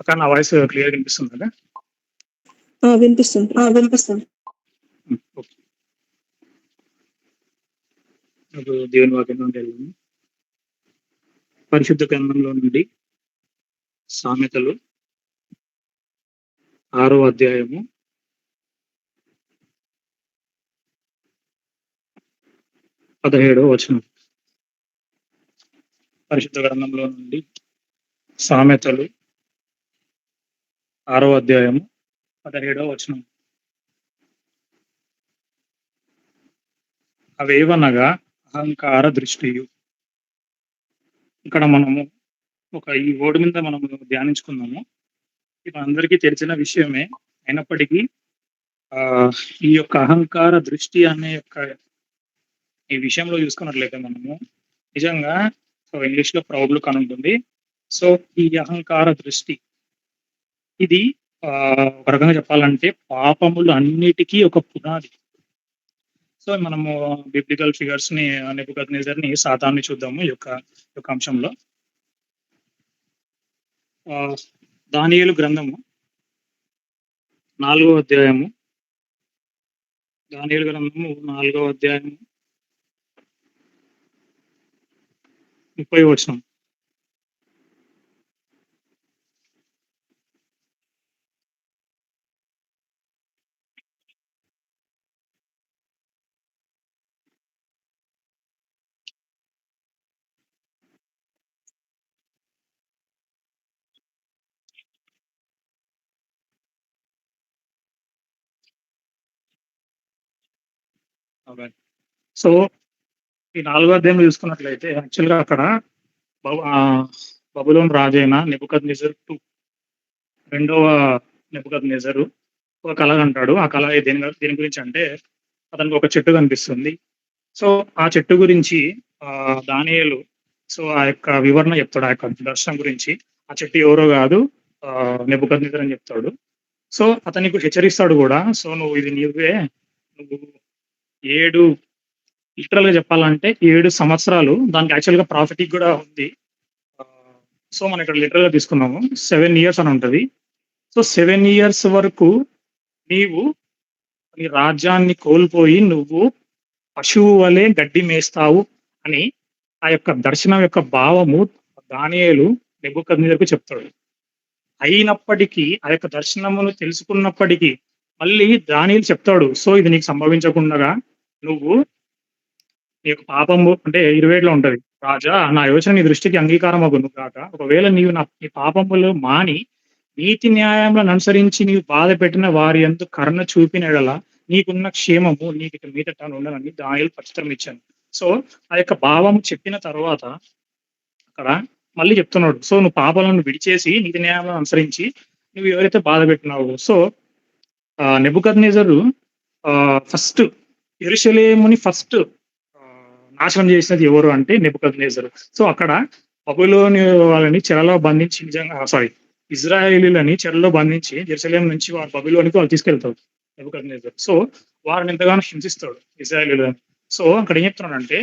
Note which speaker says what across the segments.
Speaker 1: అక్క నా voice clear వినిపిస్తుంది కదా?
Speaker 2: వినిపిస్తుంది.
Speaker 1: వినిపిస్తుంది. ఓకే. నాకు దేవుని వాక్యం నుండి వెళ్ళాము. పరిశుద్ధ గ్రంథంలో నుండి సామెతలు 6వ అధ్యాయము 17వ వచనం. పరిశుద్ధ గ్రంథంలో నుండి సామెతలు 6వ అధ్యాయము 17వ వచనం. అవేవనగా అహంకార దృష్టియు. ఇక్కడ మనము ఈ ఓడి మీద మనము ధ్యానించుకున్నాము. ఇది అందరికీ తెలిసిన విషయమే. అయినప్పటికీ ఈ యొక్క అహంకార దృష్టి అనే ఈ విషయంలో చూసుకున్నట్లయితే మనము నిజంగా ఇంగ్లీష్ లో ప్రౌడ్ లుక్ అని ఉంటుంది. సో ఈ అహంకార దృష్టి ఇది ఒక రకంగా చెప్పాలంటే పాపములు అన్నిటికీ ఒక పునాది. సో మనము బిబ్లికల్ ఫిగర్స్ ని నెబుకద్నెజర్ ని సాతాన్ని చూద్దాము ఈ యొక్క అంశంలో. దానియేలు గ్రంథము 4వ అధ్యాయము. దానియేలు గ్రంథము 4వ అధ్యాయము 30వ వచనం. సో ఈ 4వ అధ్యాయంలో చూసుకున్నట్లయితే యాక్చువల్గా అక్కడ బబులోను రాజైన నెబుకద్నెజర్ 2 రెండవ నెబుకద్నెజరు ఒక కళ అంటాడు. ఆ కళ దేని గురించి అంటే అతనికి ఒక చెట్టు కనిపిస్తుంది. సో ఆ చెట్టు గురించి దానియేలు సో ఆ యొక్క వివరణ చెప్తాడు. ఆ యొక్క దర్శనం గురించి. ఆ చెట్టు ఎవరో కాదు, నెబుకద్నెజర్ అని చెప్తాడు. సో అతనికి హెచ్చరిస్తాడు కూడా. సో నువ్వు 7 లిటరల్ గా చెప్పాలంటే 7 సంవత్సరాలు. దానికి యాక్చువల్ గా ప్రాఫిటిక్ కూడా ఉంది. సో మనం ఇక్కడ లిటరల్ గా తీసుకున్నాము. 7 years అని ఉంటది. సో 7 years వరకు నీవు నీ రాజ్యాన్ని కోల్పోయి నువ్వు పశువు వలె గడ్డి మేస్తావు అని ఆ యొక్క దర్శనం యొక్క భావము దానియేలు నెబుకద్నెజరుకు చెప్తాడు. అయినప్పటికీ ఆ యొక్క దర్శనమును తెలుసుకున్నప్పటికీ మళ్ళీ దానియేలు చెప్తాడు, సో ఇది నీకు సంభవించకుండా నువ్వు నీ యొక్క పాపము అంటే 27లో ఉంటది. రాజా, నా యోచన నీ దృష్టికి అంగీకారం అగును కాక, ఒకవేళ నీవు నీ పాపములు మాని నీతి న్యాయములను అనుసరించి నీవు బాధ పెట్టిన వారి యందు కరుణ చూపిన ఎడల నీకున్న క్షేమము నీకు మీదట ఉండనని దానియేలు పత్రం ఇచ్చాను. సో ఆ యొక్క భావం చెప్పిన తర్వాత అక్కడ మళ్ళీ చెప్తున్నాడు, సో నువ్వు పాపాలను విడిచేసి నీతి న్యాయాలను అనుసరించి నువ్వు ఎవరైతే బాధ పెట్టినావు. సో నెబుకద్నెజరు ఫస్ట్ యెరూషలేముని ఫస్ట్ నాశనం చేసినది ఎవరు అంటే నెబుకద్నెజరు. సో అక్కడ బబులోని వాళ్ళని చెరలో బంధించి ఇజ్రాయేలీలని చెరలో బంధించి యెరూషలేం నుంచి వారు బబులోనికి వాళ్ళు తీసుకెళ్తారు నెబుకద్నెజరు. సో వారిని ఎంతగానో హింసిస్తాడు ఇజ్రాయేలీలని. సో అక్కడ ఏం చెప్తున్నాడంటే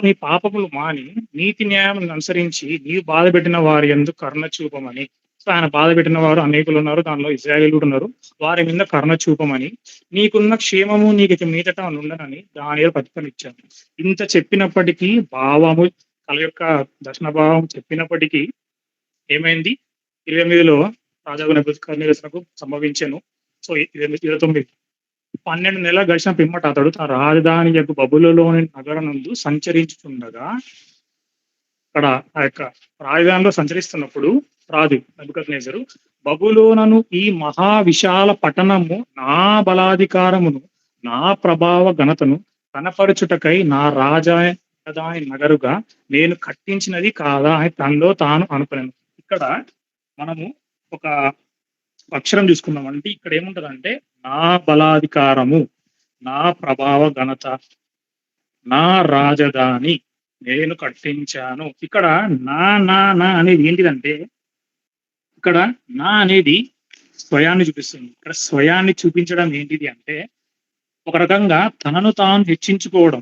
Speaker 1: నీ పాపములు మాని నీతి న్యాయములను అనుసరించి నీవు బాధ పెట్టిన వారి యందు కరుణ చూపమని. సో ఆయన బాధ పెట్టిన వారు అనేకులు ఉన్నారు, దానిలో ఇజ్రాయేలీలు ఉన్నారు. వారి మీద కరుణ చూపమని, నీకున్న క్షేమము నీకు మీదట ఉండనని దానియేలు పత్రికలు ఇచ్చాను. ఇంత చెప్పినప్పటికీ భావము కళ యొక్క దర్శన భావం చెప్పినప్పటికీ ఏమైంది? 28లో రాజాకు నెబుకద్నెజరుకు సంభవించెను. సో 29 12 నెలలు గడిచిన పిమ్మట అతడు తన రాజధాని యొక్క బబులోని నగరనందు సంచరించుతుండగా, అక్కడ ఆ యొక్క రాజధానిలో సంచరిస్తున్నప్పుడు రాజు నెబుకద్నెజరు బబులోనను ఈ మహా విశాల పట్టణము నా బలాధికారమును నా ప్రభావ ఘనతను కనపరచుటకై నా రాజధాని నగరుగా నేను కట్టించినది కాదా అని తనలో తాను అనుకున్నాను. ఇక్కడ మనము ఒక అక్షరం చూసుకున్నాం. అంటే ఇక్కడ ఏముంటదంటే నా బలాధికారము, నా ప్రభావ ఘనత, నా రాజధాని నేను కట్టించాను. ఇక్కడ నా నా నా అనేది ఏంటిదంటే ఇక్కడ నా అనేది స్వయాన్ని చూపిస్తుంది. ఇక్కడ స్వయాన్ని చూపించడం ఏంటిది అంటే ఒక రకంగా తనను తాను హెచ్చించుకోవడం.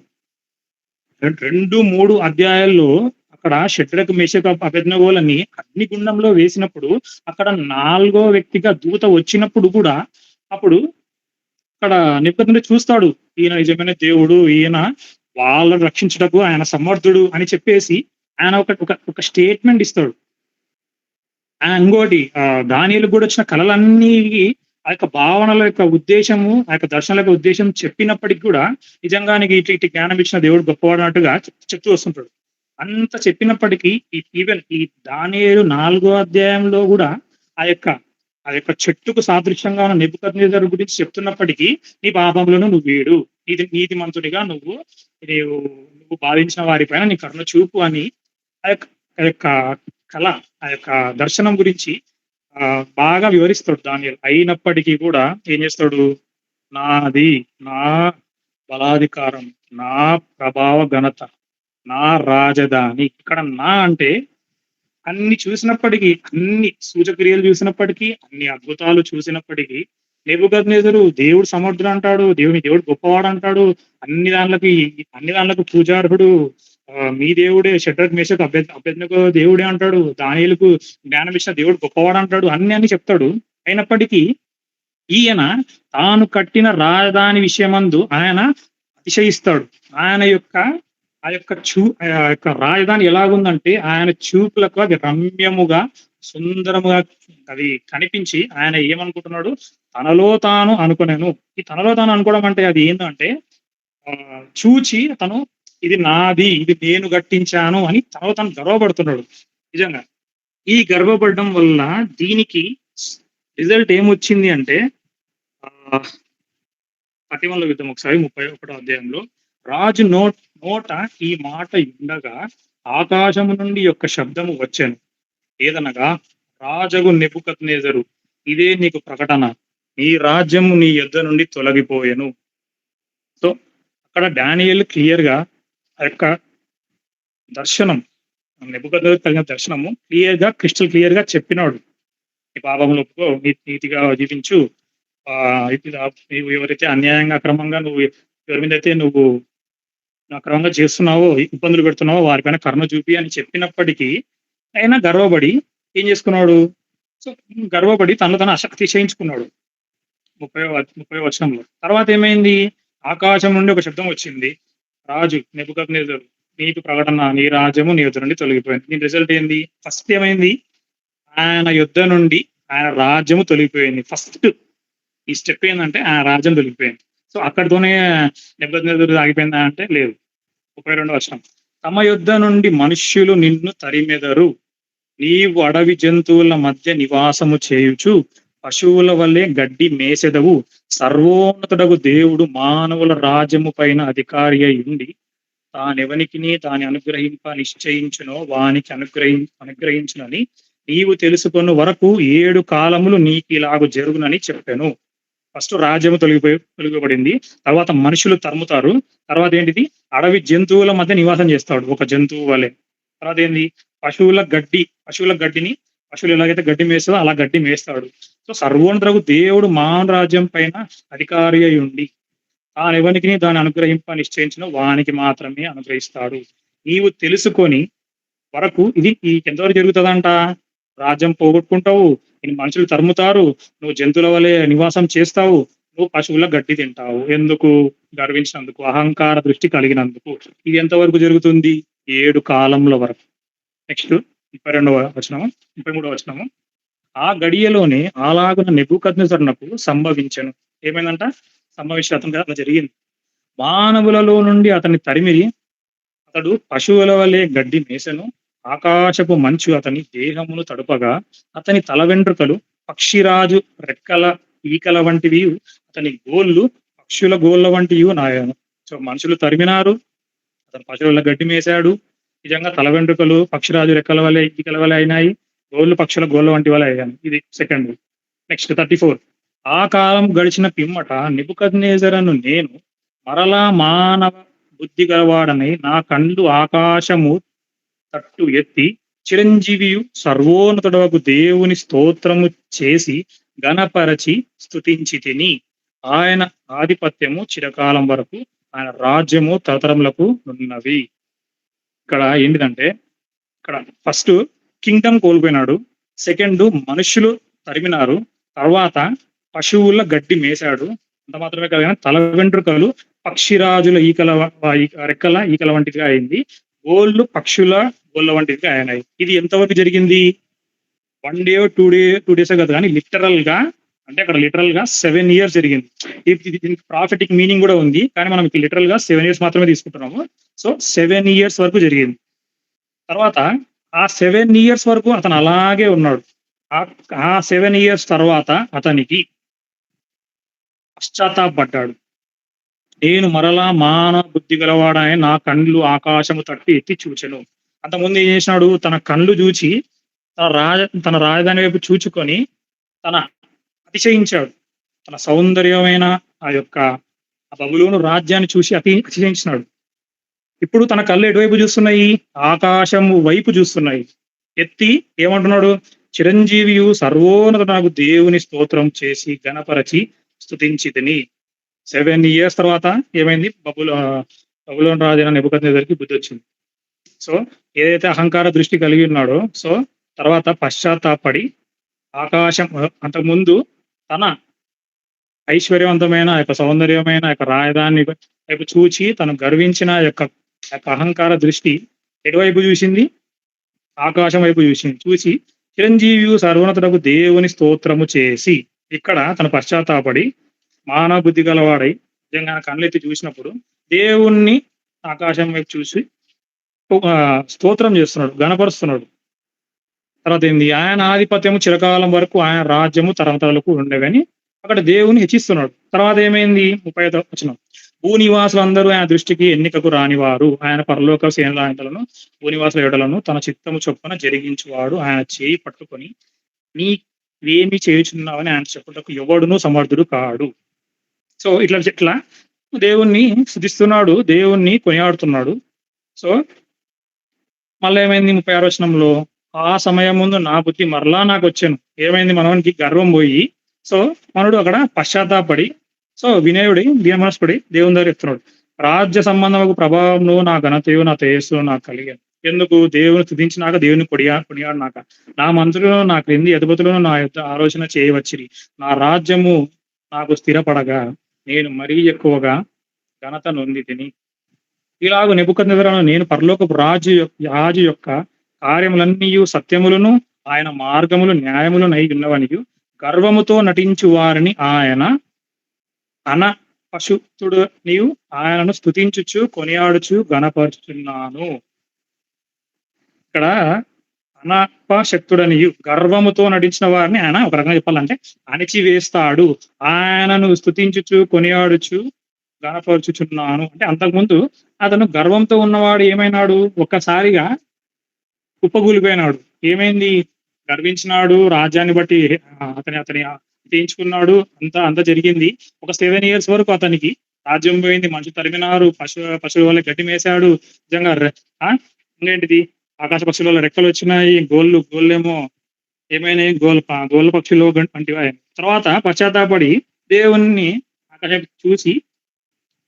Speaker 1: 2-3 అధ్యాయాల్లో అక్కడ షడ్రకు మేషకు అబేద్నెగోలని అగ్నిగుండంలో వేసినప్పుడు అక్కడ 4వ వ్యక్తిగా దూత వచ్చినప్పుడు కూడా అప్పుడు అక్కడ నెబుకద్నెజర్ చూస్తాడు. ఈయన నిజమైన దేవుడు, ఈయన వాళ్ళని రక్షించుటకు ఆయన సమర్థుడు అని చెప్పేసి ఆయన ఒక స్టేట్మెంట్ ఇస్తాడు. ఇంకోటి దానియేలుకు కూడా వచ్చిన కళలన్నీ ఆ యొక్క భావనల యొక్క ఉద్దేశము, ఆ యొక్క దర్శనాల యొక్క ఉద్దేశం చెప్పినప్పటికి కూడా నిజంగానికి ఇటు జ్ఞానం ఇచ్చిన దేవుడు గొప్పవాడు అన్నట్టుగా చెప్తూ వస్తుంటాడు. అంత చెప్పినప్పటికీ ఈవెన్ ఈ దానియేలు 4వ అధ్యాయంలో కూడా ఆ యొక్క చెట్టుకు సాదృశ్యంగా ఉన్న నెబుకద్నెజరు గురించి చెప్తున్నప్పటికీ నీ పాపములను నువ్వు వీడు, నీతిమంతుడిగా నువ్వు బాధించిన వారిపైన నీ కరుణ చూపు అని ఆ యొక్క కళ, ఆ యొక్క దర్శనం గురించి బాగా వివరిస్తాడు దానియేలు. అయినప్పటికీ కూడా ఏం చేస్తాడు, నాది నా బలాధికారం, నా ప్రభావ ఘనత, నా రాజధాని. ఇక్కడ నా అంటే అన్ని చూసినప్పటికీ, అన్ని సూచక్రియలు చూసినప్పటికీ, అన్ని అద్భుతాలు చూసినప్పటికీ నెబుకద్నెజరు దేవుడు సమర్థుడు అంటాడు, దేవుడు గొప్పవాడు అంటాడు, అన్ని దాంట్లకు పూజార్హుడు, మీ దేవుడే షడ్రక్ మేషక్ అబేద్నెగో దేవుడే అంటాడు, దానియేలుకు జ్ఞానం ఇచ్చిన దేవుడు గొప్పవాడు అంటాడు, అన్ని చెప్తాడు. అయినప్పటికీ ఈయన తాను కట్టిన రాజధాని విషయమందు ఆయన అతిశయిస్తాడు. ఆయన యొక్క ఆ యొక్క రాజధాని ఎలాగుందంటే ఆయన చూపులకు అది రమ్యముగా, సుందరముగా అది కనిపించి ఆయన ఏమనుకుంటున్నాడు, తనలో తాను అనుకునేను. ఈ తనలో తాను అనుకోవడం అంటే అది ఏంటంటే చూచి తను ఇది నాది, ఇది నేను కట్టించాను అని తనలో తాను గర్వపడుతున్నాడు. నిజంగా ఈ గర్వపడడం వల్ల దీనికి రిజల్ట్ ఏమొచ్చింది అంటే 31లో యుద్ధం ఒకసారి 31వ అధ్యాయంలో రాజు నోట ఈ మాట ఉండగా ఆకాశము నుండి యొక్క శబ్దము వచ్చాను, ఏదనగా రాజగు నెబుకద్నెజరు, ఇదే నీకు ప్రకటన, నీ రాజ్యము నీ యుద్ధ నుండి తొలగిపోయెను. సో అక్కడ దానియేలు క్లియర్ గా ఆ యొక్క దర్శనం, నెబుకద్నెజరు కలిగిన దర్శనము క్రిస్టల్ క్లియర్ గా చెప్పినాడు. నీ పాపములు ఒప్పుకో, నీతిగా జీవించు, ఎవరైతే అన్యాయంగా అక్రమంగా నువ్వు ఎవరి మీద అయితే నువ్వు అక్రమంగా చేస్తున్నావో, ఇబ్బందులు పెడుతున్నావో వారిపైన కరుణ చూపి అని చెప్పినప్పటికీ ఆయన గర్వపడి ఏం చేసుకున్నాడు, సో గర్వపడి తనలో తన అతిశయించుకున్నాడు. 30వ వచనంలో తర్వాత ఏమైంది, ఆకాశం నుండి ఒక శబ్దం వచ్చింది, రాజు నెబుకద్నెజరు నీకు ప్రకటన, నీ రాజ్యము నీ యుద్ధ నుండి తొలగిపోయింది. దీని రిజల్ట్ ఏంది, ఫస్ట్ ఏమైంది, ఆయన యుద్ధ నుండి ఆయన రాజ్యము తొలగిపోయింది. ఫస్ట్ ఈ స్టెప్ ఏంటంటే ఆయన రాజ్యం తొలగిపోయింది. సో అక్కడితోనే నెబుకద్నెజరు ఆగిపోయిందా అంటే లేదు. 32వ వచనం, తమ యుద్ధ నుండి మనుష్యులు నిన్ను తరిమెదరు, నీవు అడవి జంతువుల మధ్య నివాసము చేయుచు పశువుల వల్లే గడ్డి మేసెదవు, సర్వోన్నతుడగు దేవుడు మానవుల రాజ్యము పైన అధికారి అయి ఉండి తానెవనికిని దాని అనుగ్రహింప నిశ్చయించునో వానికి అనుగ్రహించునని నీవు తెలుసుకున్న వరకు 7 కాలములు నీకు ఇలాగ జరుగునని చెప్పాను. ఫస్ట్ రాజ్యము తొలగిపడింది, తర్వాత మనుషులు తరుముతారు, తర్వాత ఏంటిది అడవి జంతువుల మధ్య నివాసం చేస్తాడు ఒక జంతువు వలె, తర్వాత ఏంది పశువుల గడ్డిని పశువులు ఎలాగైతే గడ్డి మేస్తాడో అలా గడ్డి మేస్తాడు. సో సర్వోన్నతుడగు దేవుడు మానవ రాజ్యం పైన అధికారి అయి ఉండి తానెవనికి దాన్ని అనుగ్రహింప నిశ్చయించిన వానికి మాత్రమే అనుగ్రహిస్తాడు. నీవు తెలుసుకొని వరకు ఇది ఎంతవరకు జరుగుతుందంట, రాజ్యం పోగొట్టుకుంటావు, నేను మనుషులు తరుముతారు, నువ్వు జంతువుల వలె నివాసం చేస్తావు, నువ్వు పశువుల గడ్డి తింటావు. ఎందుకు, గర్వించినందుకు, అహంకార దృష్టి కలిగినందుకు. ఇది ఎంతవరకు జరుగుతుంది, 7 కాలంల వరకు. నెక్స్ట్ 32వ వచనము, 33వ వచనము, ఆ గడియలోనే అలాగున నెబుకద్నెజరునకు సంభవించెను. ఏమైందంట, సంభవించి అతను అట్లా జరిగింది. మానవులలో నుండి అతన్ని తరిమిరి, అతడు పశువుల వలె గడ్డి మేసెను, ఆకాశపు మంచు అతని దేహమును తడుపగా అతని తల వెంట్రుకలు పక్షిరాజు రెక్కల ఈకల వంటివి, అతని గోళ్ళు పక్షుల గోళ్ళ వంటివి నాయను. సో మనుషులు తరిమినారు, అతను పశువుల గడ్డి మేసాడు, నిజంగా తల వెంట్రుకలు పక్షిరాజు రెక్కల వలె ఈకల వలె అయినాయి, గోళ్ళు పక్షుల గోళ్ళ వంటి వలె అయ్యాను. ఇది సెకండ్. నెక్స్ట్ 34, ఆ కాలం గడిచిన పిమ్మట నెబుకద్నెజరును నేను మరలా మానవ బుద్ధి గలవాడనై నా కళ్ళు ఆకాశము తట్టు ఎత్తి చిరంజీవియు సర్వోన్నతుడకు దేవుని స్తోత్రము చేసి ఘనపరచి స్తుతించి తిని, ఆయన ఆధిపత్యము చిరకాలం వరకు, ఆయన రాజ్యము తరతరములకు ఉన్నవి. ఇక్కడ ఏంటిదంటే ఇక్కడ ఫస్ట్ కింగ్డమ్ కోల్పోయినాడు, సెకండ్ మనుషులు తరిమినారు, తర్వాత పశువుల గడ్డి మేశాడు. అంత మాత్రమే కాదు కానీ తల వెంట్రుకలు పక్షిరాజుల రెక్కల ఈకల వంటిదిగా అయింది, గోళ్ళు పక్షుల గోళ్ళ వంటిదిగా అయినాయి. ఇది ఎంతవరకు జరిగింది? 1 డే 2 డేస్ కాదు కానీ లిటరల్ గా, అంటే అక్కడ లిటరల్ గా 7 years జరిగింది. దీనికి ప్రాఫిటిక్ మీనింగ్ కూడా ఉంది, కానీ మనం లిటరల్ గా 7 years మాత్రమే తీసుకుంటున్నాము. సో 7 years వరకు జరిగింది. తర్వాత ఆ 7 years వరకు అతను అలాగే ఉన్నాడు. ఆ 7 years తర్వాత అతనికి పశ్చాత్తాపడ్డాడు. నేను మరలా మానవ బుద్ధి గలవాడని నా కళ్ళు ఆకాశము తట్టి ఎత్తి చూచెను. అంతకుముందు ఏం చేసినాడు? తన కళ్ళు చూచి తన రాజధాని వైపు చూచుకొని తన అతిశయించాడు. తన సౌందర్యమైన ఆ బబులోను రాజ్యాన్ని చూసి అతిశయించినాడు. ఇప్పుడు తన కళ్ళు ఎటువైపు చూస్తున్నాయి? ఆకాశము వైపు చూస్తున్నాయి. ఎత్తి ఏమంటున్నాడు? చిరంజీవియు సర్వోన్నత నాకు దేవుని స్తోత్రం చేసి గణపరచి స్తుతించితిని. 7 years తర్వాత ఏమైంది? బబులోను రాజైన నెబుకద్నెజరుకి బుద్ధి వచ్చింది. సో ఏదైతే అహంకార దృష్టి కలిగి ఉన్నాడో, సో తర్వాత పశ్చాత్తాపడి ఆకాశం అంతకుముందు తన ఐశ్వర్యవంతమైన సౌందర్యమైన రాజధాని వైపు చూచి తను గర్వించిన అహంకార దృష్టి ఎటువైపు చూసింది? ఆకాశం వైపు చూసింది. చూసి చిరంజీవి సర్వోన్నతుడకు దేవుని స్తోత్రము చేసి, ఇక్కడ తన పశ్చాత్తాపడి మానవ బుద్ధి గలవాడై నిజంగా కళ్ళెత్తి చూసినప్పుడు దేవుణ్ణి ఆకాశం వైపు చూసి స్తోత్రం చేస్తున్నాడు, గణపరుస్తున్నాడు. తర్వాత ఏంది? ఆయన ఆధిపత్యము చిరకాలం వరకు, ఆయన రాజ్యము తరతరాలకు ఉండేవని అక్కడ దేవుని హెచ్చిస్తున్నాడు. తర్వాత ఏమైంది? 35వ వచనం. భూనివాసులందరూ ఆయన దృష్టికి ఎన్నికకు రానివారు, ఆయన పరలోక సేనలాంతలను భూనివాసుల ఎడలను తన చిత్తము చొప్పున జరిగించువాడు. ఆయన చేయి పట్టుకొని నీవేమి చేయుచున్నావని ఆయన చెప్పుటకు ఎవడునూ సమర్థుడు కాడు. సో ఇట్లా దేవుణ్ణి స్తుతిస్తున్నాడు, దేవుణ్ణి కొనియాడుతున్నాడు. సో మళ్ళీ ఏమైంది? 36వ వచనంలో, ఆ సమయం ముందు నా బుద్ధి మరలా నాకు వచ్చాను. ఏమైంది? మనవానికి గర్వం పోయి, సో మనడు అక్కడ పశ్చాత్తాపడి, సో వినయుడి దీనమనస్పడి దేవుని దగ్గర చెప్తున్నాడు. రాజ్య సంబంధము ప్రభావంలో నా ఘనతయు నా తేజస్సు నాకు కలిగాను. ఎందుకు? దేవుని స్తుతించినాక, దేవుని కొనియాడినాక నా మంత్రులను నా క్రింది అధిపతులను నా యొక్క ఆలోచన చేయవచ్చిరి. నా రాజ్యము నాకు స్థిరపడగా నేను మరీ ఎక్కువగా ఘనత నొందితిని. ఇలాగ నెబుకద్నెజరును నేను పరలోకపు రాజు యొక్క కార్యములన్నీ సత్యములను ఆయన మార్గములు న్యాయములనై ఉన్నవనియు గర్వముతో నటించు వారిని ఆయన పశుతుడు నీవు ఆయనను స్తుతించుచు కొనియాడుచు గణపరుచున్నాను. ఇక్కడ అనపశక్తుడనియు గర్వముతో నటించిన వారిని ఆయన ఒక రకంగా చెప్పాలంటే అణిచివేస్తాడు. ఆయనను స్తుతించుచు కొనియాడుచు గణపరుచుచున్నాను అంటే అంతకుముందు అతను గర్వంతో ఉన్నవాడు ఏమైనాడు? ఒక్కసారిగా కుప్పగూలిపోయినాడు. ఏమైంది? గర్వించినాడు, రాజ్యాన్ని బట్టి అతని చేయించుకున్నాడు, అంత జరిగింది. ఒక 7 years వరకు అతనికి రాజ్యం పోయింది, మనుషులు తరిమినారు, పశువుల వల్ల గడ్డి మేశాడు. నిజంగా ఇంకేంటిది? ఆకాశ పక్షుల వల్ల రెక్కలు వచ్చినాయి, గోళ్ళేమో ఏమైనాయి? గోళ్ళ పక్షులు వంటివి. తర్వాత పశ్చాత్తాపడి దేవుణ్ణి ఆకాశం చూసి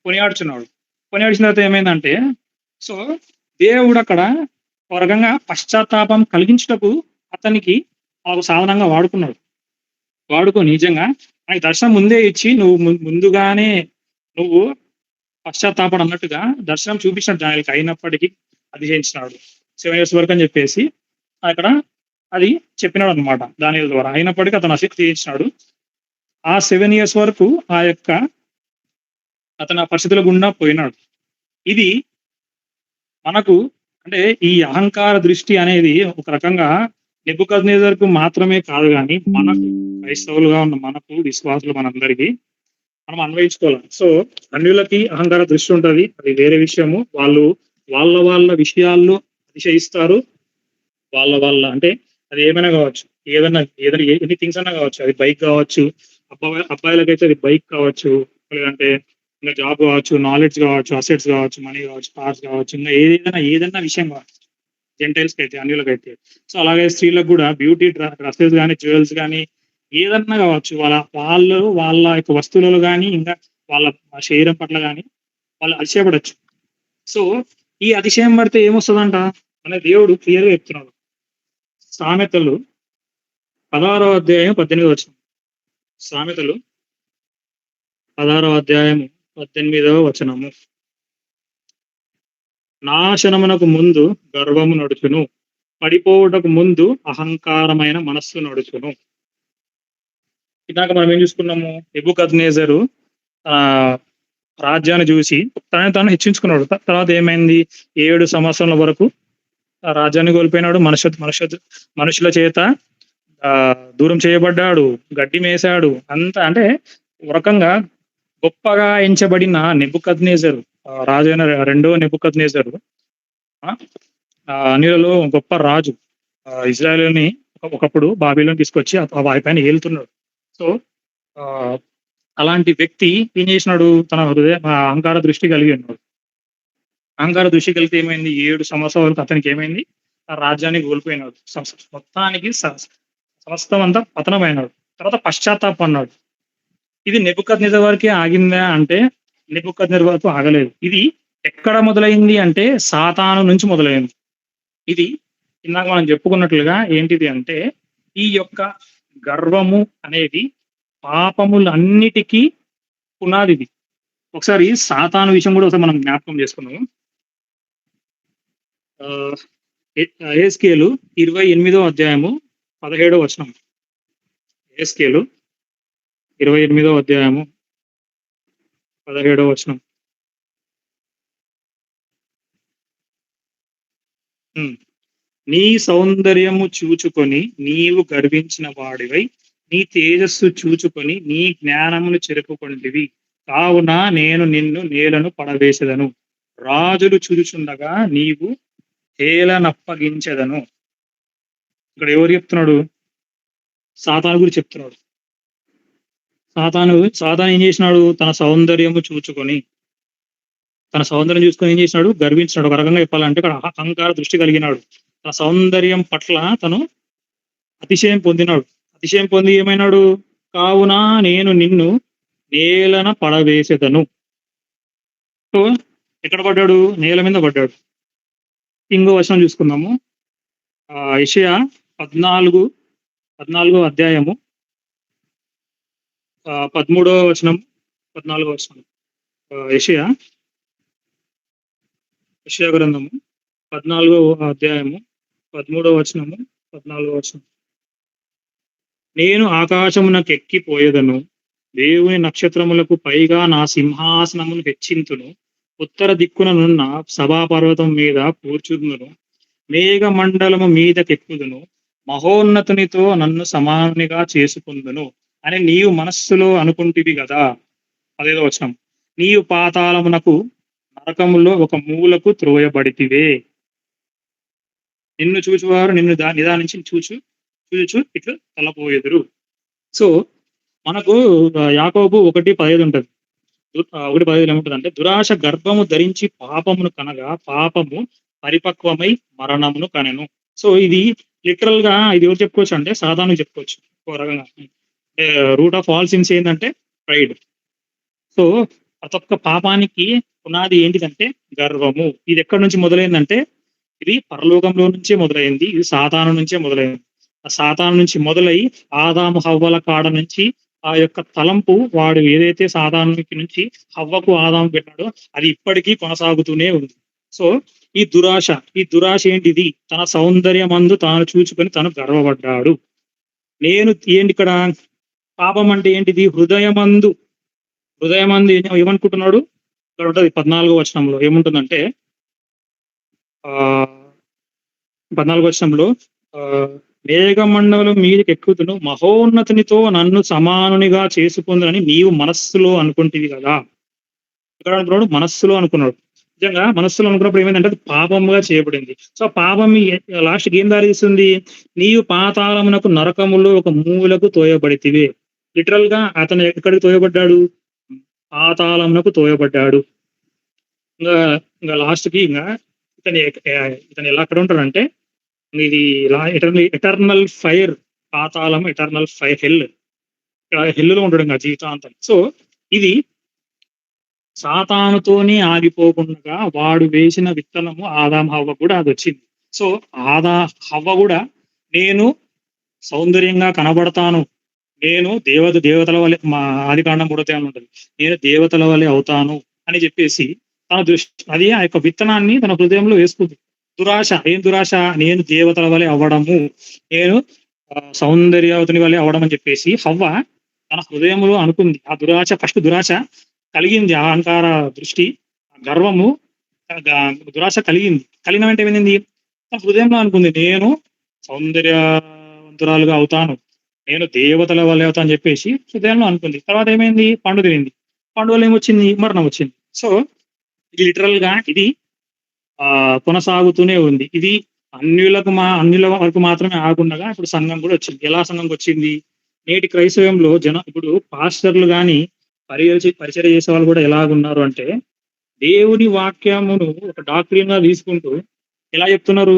Speaker 1: కొనియాడుచున్నాడు. కొనియాడిచిన తర్వాత ఏమైందంటే, సో దేవుడు అక్కడ ఒక రకంగా పశ్చాత్తాపం కలిగించుటకు అతనికి ఒక సాధనంగా వాడుకొని నిజంగా ఆయనకి దర్శనం ముందే ఇచ్చి ముందుగానే నువ్వు పశ్చాత్తాపం అన్నట్టుగా దర్శనం చూపించినట్టు దానికి అయినప్పటికీ అతిశయించినాడు. 7 years వరకు అని చెప్పేసి అక్కడ అది చెప్పినాడు అనమాట దానియేలు ద్వారా. అయినప్పటికీ అతను అతిశయించినాడు. ఆ 7 years వరకు అతను ఆ పరిస్థితుల గుండా పోయినాడు. ఇది మనకు అంటే ఈ అహంకార దృష్టి అనేది ఒక రకంగా నెబుకద్నెజరుకు మాత్రమే కాదు, కానీ మనకు క్రైస్తవులుగా ఉన్న మనకు, విశ్వాసులు మనందరికీ మనం అన్వయించుకోవాలి. సో అన్యులకి అహంకార దృష్టి ఉంటది, అది వేరే విషయము. వాళ్ళు వాళ్ళ విషయాల్లో అతిశయిస్తారు. వాళ్ళ అంటే అది ఏమైనా కావచ్చు, ఏదైనా ఎన్ని థింగ్స్ అన్నా కావచ్చు. అది బైక్ కావచ్చు, అబ్బాయిలకైతే అది బైక్ కావచ్చు, లేదంటే ఇంకా జాబ్ కావచ్చు, నాలెడ్జ్ కావచ్చు, అసెట్స్ కావచ్చు, మనీ కావచ్చు, కార్స్ కావచ్చు, ఇంకా ఏదైనా విషయం కావచ్చు జెంటైల్స్కి అయితే, అన్యులకైతే. సో అలాగే స్త్రీలకు కూడా బ్యూటీ డ్రెస్సెస్ కానీ, జ్యువెల్స్ కానీ, ఏదన్నా కావచ్చు. వాళ్ళ యొక్క వస్తువులలో కానీ, ఇంకా వాళ్ళ శరీరం పట్ల కానీ వాళ్ళు అతిశయపడచ్చు. సో ఈ అతిశయం పడితే ఏమొస్తుందంట? అనే దేవుడు క్లియర్గా చెప్తున్నాడు. సామెతలు 16వ అధ్యాయం 18వ వచనం. సామెతలు 16వ అధ్యాయము 18వ వచనము. నాశనమునకు ముందు గర్వము నడుచును, పడిపోవుటకు ముందు అహంకారమైన మనస్సు నడుచును. ఇందాక మనం ఏం చూసుకున్నాము, నెబుకద్నెజరు ఆ రాజ్యాన్ని చూసి తనని తాను హెచ్చించుకున్నాడు. తర్వాత ఏమైంది, 7 సంవత్సరాల వరకు ఆ రాజ్యాన్ని కోల్పోయినాడు. మనుషుల చేత దూరం చేయబడ్డాడు, గడ్డి మేశాడు. అంత అంటే ఒక రకంగా గొప్పగా ఎంచబడిన నెబుకద్నెజరు, రాజైన రెండవ నెబుకద్నెజరు అన్యులలో గొప్ప రాజు. ఇజ్రాయేలుని ఒకప్పుడు బాబిలోని తీసుకొచ్చి వారి పైన ఏలుతున్నాడు. సో అలాంటి వ్యక్తి ఏం చేసినాడు, తన హృదయ అహంకార దృష్టి కలిగి ఉన్నాడు. అహంకార దృష్టి కలిగితే ఏమైంది, 7 సంవత్సరాల వరకు అతనికి ఏమైంది, ఆ రాజ్యాన్ని కోల్పోయినాడు. మొత్తానికి సమస్తం అంతా పతనమైనాడు. తర్వాత పశ్చాత్తాపన్నాడు. ఇది నెబుకద్నెజర్ వరకే ఆగిందా అంటే నెబుకద్నెజర్ వరకు ఆగలేదు. ఇది ఎక్కడ మొదలైంది అంటే సాతాను నుంచి మొదలైంది. ఇది ఇందాక మనం చెప్పుకున్నట్లుగా ఏంటిది అంటే ఈ యొక్క గర్వము అనేది పాపములన్నిటికీ పునాదిది. ఒకసారి సాతాను విషయం కూడా ఒకసారి మనం జ్ఞాపకం చేసుకున్నాము. యెహెజ్కేలు 28వ అధ్యాయము 17వ వచనం. యెహెజ్కేలు 28వ అధ్యాయము 17వ వచనం. నీ సౌందర్యము చూచుకొని నీవు గర్వించిన వాడివై, నీ తేజస్సు చూచుకొని నీ జ్ఞానమును చెరుపుకొంటివి. కావున నేను నిన్ను నేలను పడవేసెదను, రాజులు చూచుచుండగా నీవు హేళనప్పగించెదను. ఇక్కడ ఎవరు చెప్తున్నాడు, సాతాను గురించి చెప్తున్నాడు. సాతాను ఏం చేసినాడు, తన సౌందర్యము చూచుకొని ఏం చేసినాడు, గర్వించినాడు. ఒక రకంగా చెప్పాలంటే ఇక్కడ అహంకార దృష్టి కలిగినాడు. తన సౌందర్యం పట్ల తను అతిశయం పొందినాడు. అతిశయం పొంది ఏమైనాడు, కావున నేను నిన్ను నేలన పడవేసెదను. సో ఎక్కడ పడ్డాడు, నేల మీద పడ్డాడు. ఇంకో వచనం చూసుకుందాము. యెషయా 14వ అధ్యాయము 13వ వచనం, 14వ వచనం. యెషయా గ్రంథము 14వ అధ్యాయము 13వ వచనము, 14వ వచనం. నేను ఆకాశమునకెక్కిపోయేదను, దేవుని నక్షత్రములకు పైగా నా సింహాసనమును హెచ్చింతును, ఉత్తర దిక్కుననున్న సభాపర్వతం మీద కూర్చుందును, మేఘ మండలము మీదకెక్కుదును, మహోన్నతునితో నన్ను సమానునిగా చేసుకుందును అని నీవు మనస్సులో అనుకుంటివి కదా. అదేదో వచనం. నీవు పాతాళమునకు నరకములో ఒక మూలకు త్రోయబడితివే, నిన్ను చూచువారు నిన్ను నిదానించి చూచు ఇట్లు తలపోయేదురు. సో మనకు యాకోబు 1:15 ఉంటది. 1:15 ఏముంటది అంటే, దురాశ గర్భము ధరించి పాపమును కనగా పాపము పరిపక్వమై మరణమును కనెను. సో ఇది లిటరల్ గా ఇది ఎవరు చెప్పుకోవచ్చు అంటే సాధారణ చెప్పుకోవచ్చు. ఒక రకంగా రూట్ ఆఫ్ ఆల్ సిన్స్ ఏంటంటే ప్రైడ్. సో ప్రతి ఒక్క పాపానికి పునాది ఏంటిదంటే గర్వము. ఇది ఎక్కడి నుంచి మొదలైందంటే ఇది పరలోకంలో నుంచే మొదలైంది, ఇది సాతాను నుంచే మొదలైంది. ఆ సాతాను నుంచి మొదలై ఆదాము హవ్వల కాడ నుంచి ఆ యొక్క తలంపు, వాడు ఏదైతే సాతానుకి నుంచి హవ్వకు ఆదాము పెట్టాడో అది ఇప్పటికీ కొనసాగుతూనే ఉంది. సో ఈ దురాశ ఏంటిది, తన సౌందర్యమందు తాను చూచుకొని తను గర్వపడ్డాడు. నేను ఏంటి ఇక్కడ పాపం అంటే ఏంటిది, హృదయమందు ఏమనుకుంటున్నాడు. ఇక్కడ ఉంటది 14వ వచనంలో ఏముంటుందంటే 14వ వచనంలో మేఘమండలం మీదకి ఎక్కుతును, మహోన్నతునితో నన్ను సమానునిగా చేసుకుందని నీవు మనస్సులో అనుకుంటివి కదా. ఇక్కడ అనుకున్నాడు, మనస్సులో అనుకున్నాడు. నిజంగా మనస్సులో అనుకున్నప్పుడు ఏమైందంటే అది పాపముగా చేయబడింది. సో పాపం లాస్ట్కి ఏం దారిస్తుంది, నీవు పాతాళమునకు నరకములో ఒక మూలకు తోయబడితివే. లిటరల్ గా అతను ఎక్కడికి తోయబడ్డాడు, పాతాళమునకు తోయబడ్డాడు. ఇంకా లాస్ట్ కి ఇతను ఎలా అక్కడ ఉంటాడంటే ఇది ఎటర్నల్ ఫైర్, పాతాళం, ఎటర్నల్ ఫైర్, హెల్లులో ఉంటాడు ఇంకా జీవితాంతం. సో ఇది సాతానుతోనే ఆగిపోకుండా వాడు వేసిన విత్తనము ఆదాం హవ్వ కూడా అది వచ్చింది. సో హవ్వ కూడా నేను సౌందర్యంగా కనబడతాను, నేను దేవతల వలె, మా ఆదికాండం 3వ అధ్యాయంలో ఉంటుంది, నేను దేవతల వలె అవుతాను అని చెప్పేసి తన దృష్టి అది ఆ యొక్క విత్తనాన్ని తన హృదయంలో వేసుకుంది. దురాశ, ఏం దురాశ? నేను దేవతల వలె అవ్వడము, నేను సౌందర్యవతిని వలె అవ్వడం అని చెప్పేసి హవ్వ తన హృదయంలో అనుకుంది. ఆ దురాశ, ఫస్ట్ దురాశ కలిగింది, ఆ అహంకార దృష్టి, ఆ గర్వము, దురాశ కలిగింది. కలిగిన వెంట ఏమైంది? తన హృదయంలో అనుకుంది, నేను సౌందర్యవంతురాలుగా అవుతాను, నేను దేవతల వల్ల అవుతా అని చెప్పేసి హృదయంలో అనుకుంది. తర్వాత ఏమైంది? పండు తినింది. పండు వల్ల ఏమొచ్చింది? మరణం వచ్చింది. సో ఇది లిటరల్ గా ఇది కొనసాగుతూనే ఉంది. ఇది అన్యుల వరకు మాత్రమే ఆగుండగా ఇప్పుడు సంఘం కూడా వచ్చింది. ఎలా సంఘంకి వచ్చింది? నేటి క్రైస్తవ్యంలో ఇప్పుడు పాస్టర్లు గాని పరిచర్య చేసే వాళ్ళు కూడా ఎలాగున్నారు అంటే, దేవుని వాక్యమును ఒక డాక్ట్రిన్ గా తీసుకుంటూ ఎలా చెప్తున్నారు?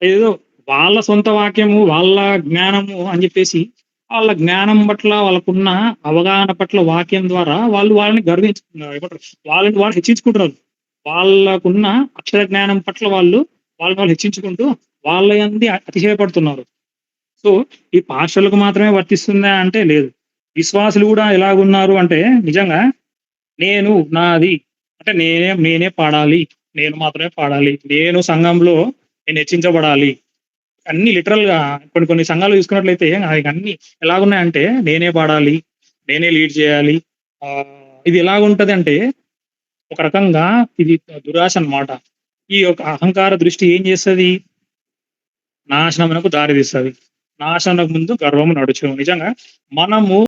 Speaker 1: ఏదో వాళ్ళ సొంత వాక్యము, వాళ్ళ జ్ఞానము అని చెప్పేసి, వాళ్ళ జ్ఞానం పట్ల, వాళ్ళకున్న అవగాహన పట్ల వాక్యం ద్వారా వాళ్ళని ఏమంటారు, వాళ్ళు హెచ్చించుకుంటున్నారు. వాళ్ళకున్న అక్షర జ్ఞానం పట్ల వాళ్ళు హెచ్చించుకుంటూ వాళ్ళ యందు అతిశయపడుతున్నారు. సో ఈ పాస్టర్లకు మాత్రమే వర్తిస్తుందా అంటే లేదు. విశ్వాసులు కూడా ఎలాగున్నారు అంటే, నిజంగా నేను నాది అంటే నేనే పాడాలి, నేను మాత్రమే పాడాలి, నేను సంఘంలో నేను హెచ్చించబడాలి, అన్ని లిటరల్ గా కొన్ని సంఘాలు చూసుకున్నట్లయితే అన్ని ఎలాగున్నాయంటే, నేనే పాడాలి, నేనే లీడ్ చేయాలి. ఇది ఎలాగుంటది అంటే, ఒక రకంగా ఇది దురాశ అన్నమాట. ఈ యొక్క అహంకార దృష్టి ఏం చేస్తది? నాశనమునకు దారి తీస్తది. నాశనకు ముందు గర్వము నడుచును. నిజంగా మనము